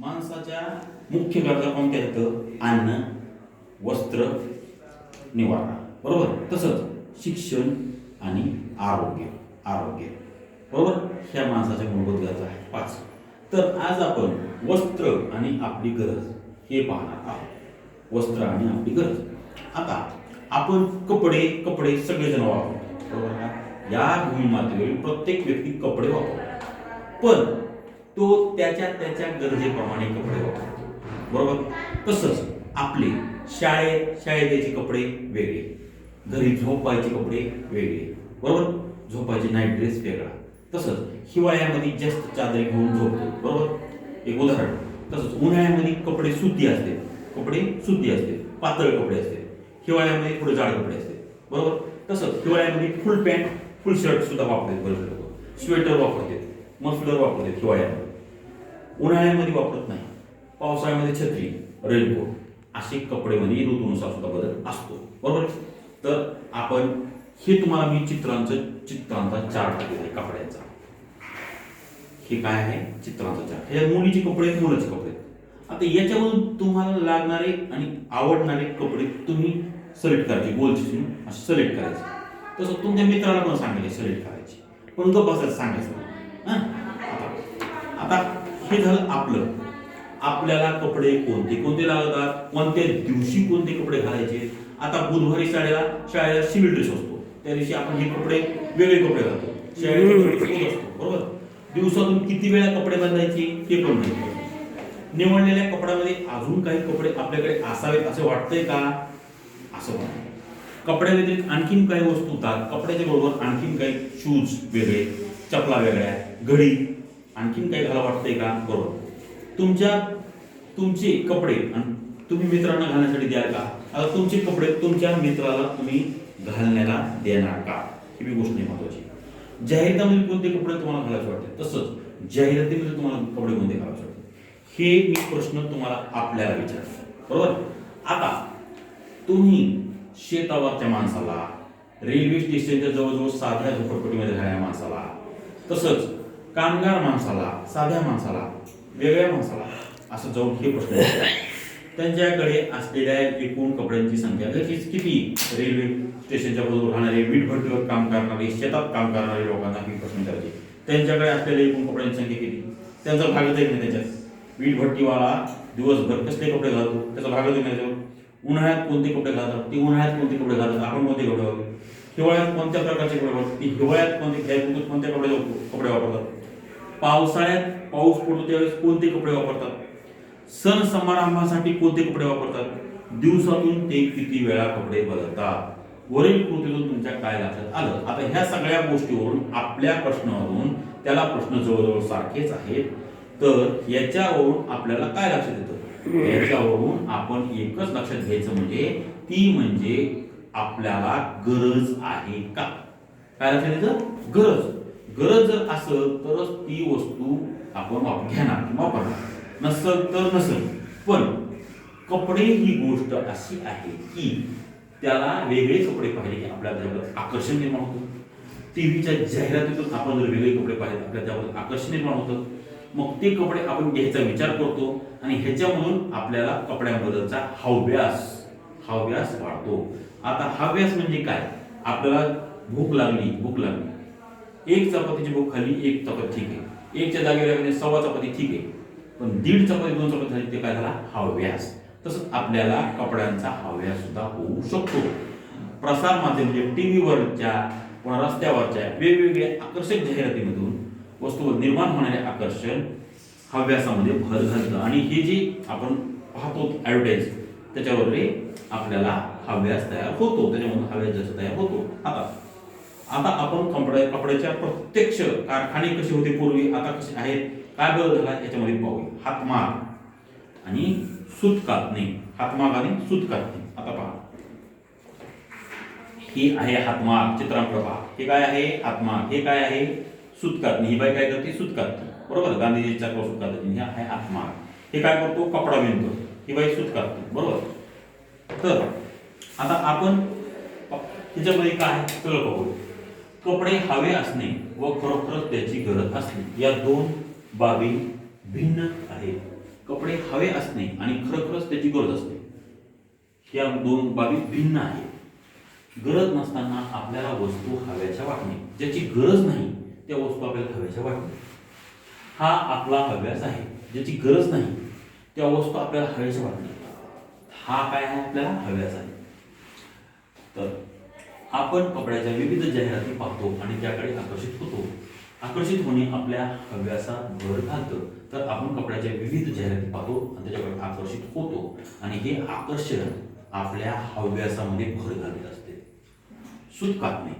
माणसाच्या मुख्य गरजा कोणत्या आहेत? अन्न, वस्त्र, निवारा, बरोबर. तसंच शिक्षण आणि आरोग्य. बरोबर. ह्या माणसाच्या मूलभूत गरजा आहेत 5. तर आज आपण वस्त्र आणि आपली गरज हे पाहणार आहोत. वस्त्र आणि आपली गरज. आता आपण कपडे सगळेजण वापरतो, बरोबर का? या भूमिमातेवरील प्रत्येक व्यक्ती कपडे वापरतो, पण तो त्याच्या गरजेप्रमाणे कपडे वापरतो, बरोबर. तसंच आपले शाळेचे कपडे वेगळे, घरी झोपायचे कपडे वेगळे, बरोबर. झोपायचे नाईट ड्रेस वेगळा. तसंच हिवाळ्यामध्ये जास्त चादरी घेऊन झोपतो, बरोबर. एक उदाहरण. तसंच उन्हाळ्यामध्ये कपडे सुती असते, पातळ कपडे असते. हिवाळ्यामध्ये थोडे जाड कपडे असते, बरोबर. तसंच हिवाळ्यामध्ये फुल पॅन्ट फुल शर्ट सुद्धा वापरतात बरेच लोक. स्वेटर वापरतात, मफलर वापरतात हिवाळ्यामध्ये. उन्हाळ्यामध्ये वापरत नाही. पावसाळ्यामध्ये छत्री, रेनकोट असे कपडेमध्ये ऋतूनुसार सुद्धा बदल असतो, बरोबर. तर आपण हे तुम्हाला मी चित्रांचा चार्ट दिला आहे कपड्यांचा. हे काय आहे? चित्रांचा चार्ट. हे मुलीचे कपडे आहेत, मुलाचे कपडे आहेत. आता याच्यावरून तुम्हाला लागणारे आणि आवडणारे कपडे तुम्ही सिलेक्ट करायचे, गोल चिरून असे सिलेक्ट करायचे. तसं तुमच्या मित्राला पण सांगायचे सिलेक्ट करायचे, पण गप्प बसायचं सांगायचं. आता हे झालं आपलं. आपल्याला कपडे कोणते लागतात, कोणत्या दिवशी कोणते कपडे घालायचे. आता बुधवारी शाळेला सिव्हिल ड्रेस असतो, त्या दिवशी आपण हे कपडे वेगळे कपडे घालतो, शाळेत असतो, बरोबर. दिवसातून किती वेळा कपडे बदलायचे हे पण नाही. निवडलेल्या कपड्यामध्ये अजून काही कपडे आपल्याकडे असावेत असं वाटतंय का? असं पण कपड्या व्यतिरिक्त आणखीन काही वस्तू होतात. कपड्याच्या बरोबर आणखीन काही शूज वेगळे, चपला वेगळ्या, घडी आणखीन काही घाला वाटतंय का? बरोबर. तुमचे कपडे तुम्ही मित्रांना घालण्यासाठी द्याल का? आता तुमचे कपडे तुमच्या मित्राला तुम्ही घालण्याला देणार का? ही बी गोष्ट महत्वाची. जाहिरातीमध्ये कोणते कपडे तुम्हाला घालायचे वाटते, तसंच जाहिरातीमध्ये तुम्हाला कपडे कोणते घालायचे वाटते, हे मी प्रश्न तुम्हाला आपल्याला विचारतो, बरोबर. आता तुम्ही शेतावरच्या माणसाला, रेल्वे स्टेशनच्या जवळजवळ साध्या झोपडपट्टीमध्ये राहणाऱ्या माणसाला, तसंच कामगार माणसाला, साध्या माणसाला, वेगळ्या माणसाला असं जाऊन हे प्रश्न त्यांच्याकडे असलेल्या एकूण कपड्यांची संख्या किती? रेल्वे स्टेशनच्या बरोबर राहणारे, वीट भट्टीवर काम करणारे, शेतात काम करणारे लोकांना ही प्रश्न करायचे. त्यांच्याकडे असलेल्या एकूण कपड्यांची संख्या किती? त्यांचा भागच आहे नाही त्याच्यात. वीट भट्टीवाला दिवसभर कसले कपडे घालतो त्याचा भागच आहे त्याच्यावर. उन्हाळ्यात कोणते कपडे घालतात, ती उन्हाळ्यात कोणते कपडे घालतात, आपण कोणते कपडे वापरतो. हिवाळ्यात कोणत्या प्रकारचे कपडे वापरतात, ती हिवाळ्यात कोणते कपडे वापरतात. पावसाळ्यात पाऊस पडतो त्यावेळेस कोणते कपडे वापरतात. सण समारंभासाठी कोणते कपडे वापरतात. दिवसातून ते किती वेळा कपडे बदलतात. वरील कृतीतून तुमच्या काय लक्षात आलं? आता ह्या सगळ्या गोष्टीवरून आपल्या प्रश्नावरून त्याला प्रश्न जवळजवळ सारखेच आहेत. तर याच्यावरून आपल्याला काय लक्षात येतं? याच्यावरून आपण एकच लक्षात घ्यायचं म्हणजे आपल्याला गरज आहे का? काय लक्षात येतं? गरज जर असेल तरच ती वस्तू आपण घेणार किंवा वापरणार, नसेल तर नसेल. पण कपडे ही गोष्ट अशी आहे की त्याला वेगळे कपडे पाहिले की आपल्या त्याच्याबद्दल आकर्षण निर्माण होतं. टीव्हीच्या जाहिरातीतून आपण जर वेगळे कपडे पाहिले आपल्या त्याबद्दल आकर्षण निर्माण होतं. मग ते कपडे आपण घ्यायचा विचार करतो आणि ह्याच्यामधून आपल्याला कपड्यांबद्दलचा हव्यास वाढतो. आता हव्यास म्हणजे काय? आपल्याला भूक लागली, एक चपातीची भूक खाली, एक चपाती ठीक आहे, एकच्या जागेवर सव्वा चपाती ठीक आहे, पण 1.5 चपाती 2 चपाती झाली ते काय झाला? हव्यास. तसंच आपल्याला कपड्यांचा हव्यास सुद्धा होऊ शकतो. प्रसार माध्यम म्हणजे टीव्हीवरच्या किंवा रस्त्यावरच्या वेगवेगळ्या आकर्षक जाहिरातीमधून वस्तूवर निर्माण होणारे आकर्षण हव्यासामध्ये भर घालतं आणि हे जे आपण पाहतो ऍडव्हर्टाईज त्याच्यावर आपल्याला हव्यास तयार होतो, त्याच्यामधून हव्यास जास्त तयार होतो. आता आपण कपड्याच्या प्रत्यक्ष कारखाने कसे होते पूर्वी, आता कसे आहेत, काय बदल झाला याच्यामध्ये पाहूया. हातमाग आणि सूतकातणे. आता पहा, ही आहे हातमाग, चित्रांकडे पहा. हे काय आहे? हातमाग. हे काय आहे? सूतकातणे. ही बाई काय करते? सूतकातणे, बरोबर. गांधीजीच्या सूतकातणे. हे आहे हातमाग. हे काय करतो? कपडा विणतो. ही बाई सूतकातणे, बरोबर. तर आता आपण त्याच्यामध्ये काय सगळं पाहू. कपडे हवे असणे व खरोखरच त्याची गरज असणे या दोन बाबी भिन्न आहेत. कपडे हवे असणे आणि खरोखरच त्याची गरज असते, ह्या दोन बाबी भिन्न आहे. गरज नसताना आपल्याला वस्तू हव्याच्या वाटणे, ज्याची गरज नाही त्या वस्तू आपल्याला हव्याच्या वाटणे, हा आपला हव्यास आहे. ज्याची गरज नाही त्या वस्तू आपल्याला हव्याच्या वाटणे, हा काय आहे? आपल्याला हव्यास आहे. तर आपण कपड्याच्या विविध जाहिराती पाहतो आणि त्याकडे आकर्षित होतो. आकर्षित होणे आपल्या हव्यासात भर घालतं. तर आपण कपड्याच्या विविध जाहिराती पाहतो आणि त्याच्याकडे आकर्षित होतो आणि हे आकर्षण आपल्या हव्यासामध्ये भर घालत असते. सूत कातणे,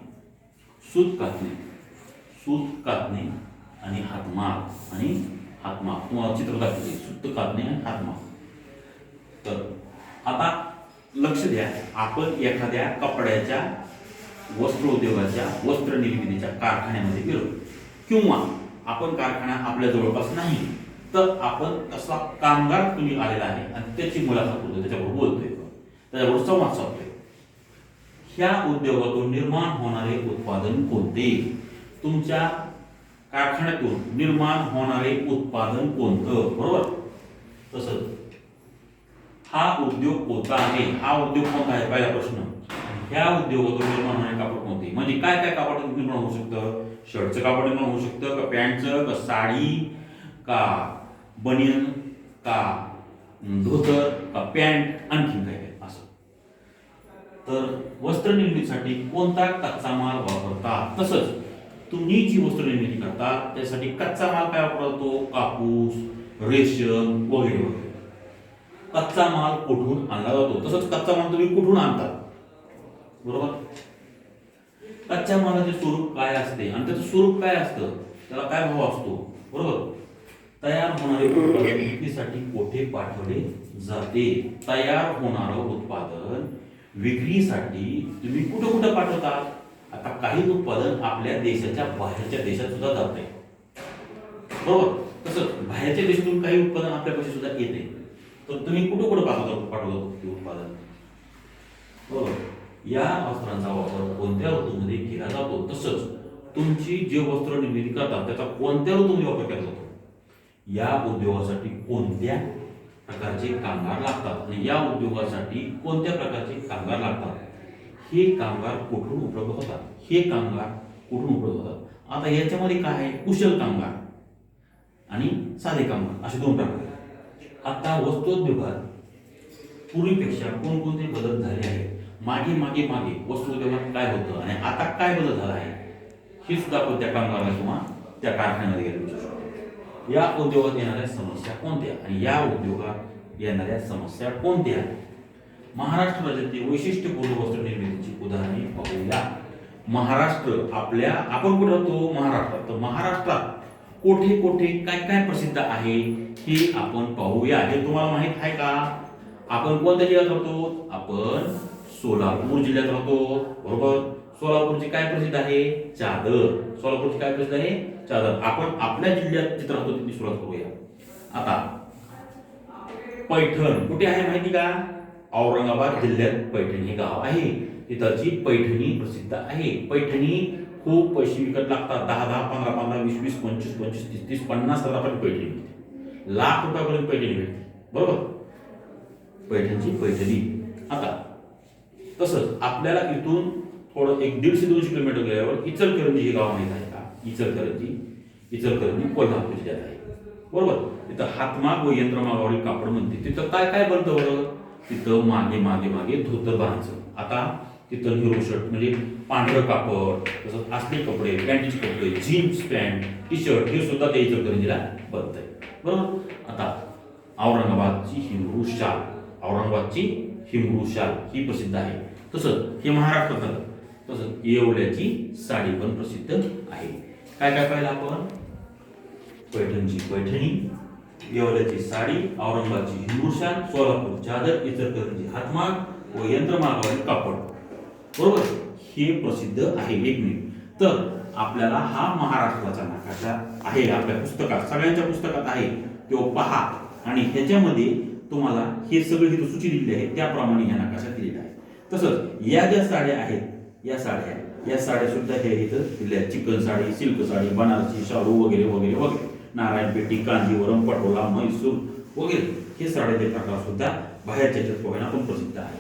सूत कातणे, सूत कातणे आणि हातमाग आणि हातमाग तुम्हाला चित्र दाखवते. सूत कातणे आणि हातमाग. तर आता लक्ष द्या, आपण एखाद्या कपड्याच्या वस्त्र उद्योगाच्या वस्त्र निर्मितीच्या कारखान्यामध्ये गेलो किंवा आपण कारखाना आपल्या जवळपास नाही, तर आपण तसा कामगार तुम्ही आलेला आहे आणि त्याची मुलाखत करतो, त्याच्याबरोबर बोलतोय, त्याच्याबरोबर संवाद साधतोय. ह्या उद्योगातून निर्माण होणारे उत्पादन कोणते? तुमच्या कारखान्यातून निर्माण होणारे उत्पादन कोणतं? बरोबर. तसंच हा उद्योग कोणता आहे? हा उद्योग कोणता आहे? पहिला प्रश्न. ह्या उद्योगातून निर्माण होणारे कापड कोणते? म्हणजे काय काय कापड निर्माण होऊ शकतं? शर्टचं कापड निर्माण होऊ शकतं का? पॅन्टचं का? साडी का? बनियन का? धोतर का? पॅन्ट? आणखीन काय काय असं. तर वस्त्र निर्मितीसाठी कोणता कच्चा माल वापरतात? तसंच तुम्ही जी वस्त्र निर्मिती करता त्यासाठी कच्चा माल काय वापरतो? कापूस, रेशम वगैरे वगैरे. कच्चा माल कुठून आणला जातो? तसंच कच्चा माल तुम्ही कुठून आणता? बरोबर. कच्च्या मालाचे स्वरूप काय असते आणि त्याचं स्वरूप काय असतं? त्याला काय भाव असतो? बरोबर. तयार होणारे उत्पादन विक्रीसाठी कोठे पाठवले जाते? तयार होणारं उत्पादन विक्रीसाठी तुम्ही कुठं कुठं पाठवतात? आता काही उत्पादन आपल्या देशाच्या बाहेरच्या देशात सुद्धा जाते. बरोबर. तसंच बाहेरच्या देशातून काही उत्पादन आपल्यापाशी सुद्धा येते. तर तुम्ही कुठं कुठं पाठवतो ते उत्पादन? बरोबर. या वस्त्रांचा वापर कोणत्या ऋतूमध्ये केला जातो? तसंच तुमची जे वस्त्र निर्मिती करतात त्याचा कोणत्या ऋतूमध्ये वापर केला जातो? या उद्योगासाठी कोणत्या प्रकारचे कामगार लागतात आणि या उद्योगासाठी कोणत्या प्रकारचे कामगार लागतात? हे कामगार कुठून उपलब्ध होतात? हे कामगार कुठून उपलब्ध होतात? आता याच्यामध्ये काय आहे? कुशल कामगार आणि साधे कामगार असे दोन प्रकार. आता वस्त्रोद्योगात पूर्वीपेक्षा कोणकोणते बदल झाले आहेत? मागे मागे मागे वस्त्रोद्योगात काय होतं आणि आता काय बदल झाला आहे हे सुद्धा आपण त्या कामगाराला किंवा त्या कारखान्यामध्ये गेले विचारू शकतो. या उद्योगात येणाऱ्या समस्या कोणत्या आणि या उद्योगात येणाऱ्या समस्या कोणत्या? महाराष्ट्र राज्यातील वैशिष्ट्यपूर्ण वस्त्र निर्मितीची उदाहरणे पाहूया. महाराष्ट्र आपण कुठे राहतो? महाराष्ट्रात. तर महाराष्ट्रात कोठे कोठे काय काय प्रसिद्ध आहे हे आपण पाहूया. हे तुम्हाला माहित आहे का? आपण कोणत्या जिल्ह्यात राहतो? आपण सोलापूर जिल्ह्यात राहतो. बरोबर. सोलापूरची काय प्रसिद्ध आहे? चादर. सोलापूरची काय प्रसिद्ध आहे? चादर. आपण आपल्या जिल्ह्यात जिथे राहतो तिथे सुरुवात करूया. आता पैठण कुठे आहे माहिती का? औरंगाबाद जिल्ह्यात पैठण हे गाव आहे. तिथलची पैठणी प्रसिद्ध आहे. पैठणी खूप पैसे विकत लागतात. 10-10, 15-15, 20-20, 25-25, 30-30, 50,000 पैठणी मिळते. लाख रुपयापर्यंत पैठणी मिळते. बरोबर. पैठणची पैठणी. आता तसंच आपल्याला इथून थोडं 150-200 किलोमीटर गेल्यावर इचलकरंजी हे गाव माहित आहे का? इचलकरंजी कोल्हापूर जिल्ह्यात आहे. बरोबर. तिथं हातमाग व यंत्रमागावरील कापड म्हणते. तिथं काय काय बनतं बरं? तिथं मागे मागे मागे धोतर बनायचं. आता तिथं हिरो शर्ट म्हणजे पांढरं कापड, तसंच असले कपडे, पॅन्टचे कपडे, जीन्स पॅन्ट, टी शर्ट हे सुद्धा त्या इचलकरंजीला बनतंय. बरोबर. आता औरंगाबादची हिमरू शाल ही प्रसिद्ध आहे. तसंच हे महाराष्ट्रात झालं. तसंच येवल्याची साडी पण प्रसिद्ध आहे. काय काय पाहिलं आपण? पैठणची पैठणी, येवल्याची साडी, औरंगाबादची हिमरू शाल, सोलापूर चादर, इचलकरंजी हातमाग व यंत्रमागावरील कापड. बरोबर. हे प्रसिद्ध आहे. 1 मिनिट. तर आपल्याला हा महाराष्ट्राचा नकाशा आहे आपल्या पुस्तकात, सगळ्यांच्या पुस्तकात आहे. तो पहा आणि ह्याच्यामध्ये तुम्हाला हे सगळे इथं सूची दिलेली आहे त्याप्रमाणे या नकाशात दिलेला आहे. तसंच या ज्या साड्या आहेत या साड्या सुद्धा हे इथं दिल्या. चिकन साडी, सिल्क साडी, बनारसी, शालू वगैरे वगैरे वगैरे, नारायणपेठी, कांजीवरम, पटोला, म्हैसूर वगैरे हे साडेते प्रकार सुद्धा बाहेरच्या जगभरात आपण प्रसिद्ध आहे.